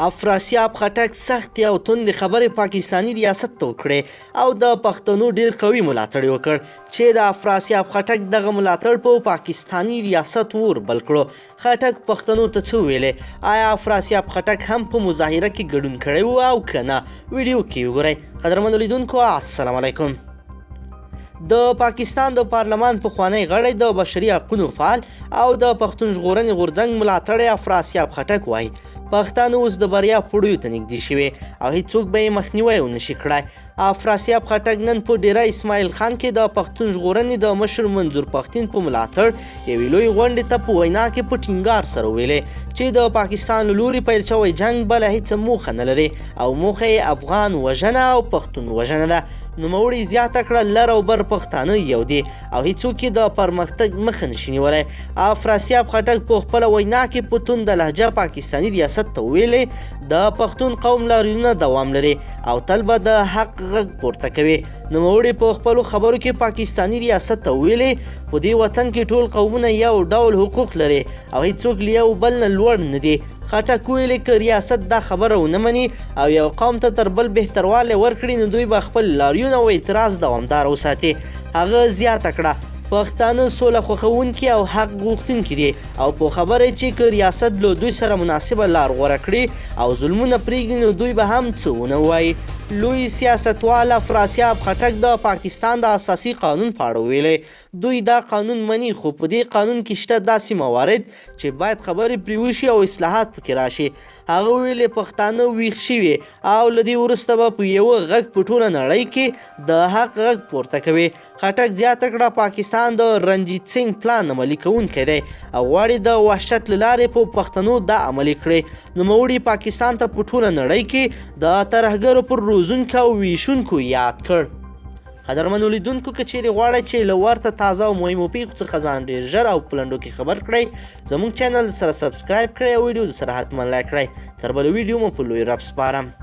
افراسیاب خټک سختې او توندې خبرې پاکستاني ریاست ته وکړې او د پښتنو ډېر قوي ملاتړ یې وکړ چې د افراسیاب خټک دغه ملاتړ په پاکستاني ریاست ور بل کړو. خټک پښتنو ته څه ویلې؟ آیا افراسیاب خټک هم په مظاهره کې ګډون کړی و او که نه؟ ویډیو کې وګورئ. قدرمنو لیدونکو السلام علیکم. د پاکستان د پارلمان پخوانی غړی د بشري حقونو فعال او د پښتون ژغورنې غورځنګ ملاتړی افراسیاب خټک وایي پښتانه اوس د بریا پوړیو ته نږدې شوي او هیڅوک به یې مخنیوی ونشي کړی. افراسیاب خټک نن په ډیره اسماعیل خان کې د پښتون ژغورنې د مشر منظور پښتین په ملاتړ یوې لویې غونډې ته په وینا کې په ټینګار سره ویلې چې د پاکستان له لوري پیل شوی جنګ بله هیڅ موخه نه لري او موخه یې افغان وژنه او پښتون وژنه ده. نوموړي زیاته کړه لر او بر پښتانه یو دي او هیڅوک یې د پرمختګ مخه نشي نیولی. افراسیاب خټک په خپله وینا کې په تونده لهجه پاکستاني ریاست ته ویلې د پښتون قوم لاریونونه دوام لري او تل به د حق غږ پورته کوي. نوموړي په خپلو خبرو کې پاکستاني ریاست ته ویلې په دې وطن کې ټول قومونه یو ډول حقوق لري او هیڅوک له یو بل نه لوړ نه دي. خټک ویلې که ریاست دا خبره ونه مني او یو قوم ته تر بل بهتروالی ورکړي نو دوی به خپل لاریون او اعتراض دوامدار وساتي. هغه زیاته کړه پښتانه سوله خوښونکي او حق غوښتونکي دي او په خبره چې که ریاست له دوی سره مناسبه لار غوره کړي او ظلمونه پرېږدي نو دوی به هم څه ونه وایي. لوی سیاستوال افراسیاب خټک د پاکستان د اساسي قانون په اړه ویلې دوی دا قانون مني خو په دې قانون کې شته داسې موارد چې باید خبرې پرې وشي او اصلاحات پکې راشي. هغه ویلې پښتانه ویښ شوي او له دې وروسته به په یوه غږ په ټوله نړۍ کې د حق غږ پورته کوي. خټک زیاته کړه پاکستان د رنجیت سنګ پلان عملي کوونکی دی او غواړي د وحشت له لارې په پښتنو دا عملي کړي. نوموړي پاکستان ته په ټوله نړۍ کې د ترهګرو پر روزونکو او ویشونکو یاد کړ. قدرمنو لیدونکو که چیرې غواړئ چې له ورته تازه او مهمو پیښو څخه ځان ډېر ژر او په لنډو کې خبر کړئ زموږ چینل سره سبسکرایب کړئ او ویډیو سره حتما لایک کړئ. تر بله ویډیو مو په لوی رب سپارم.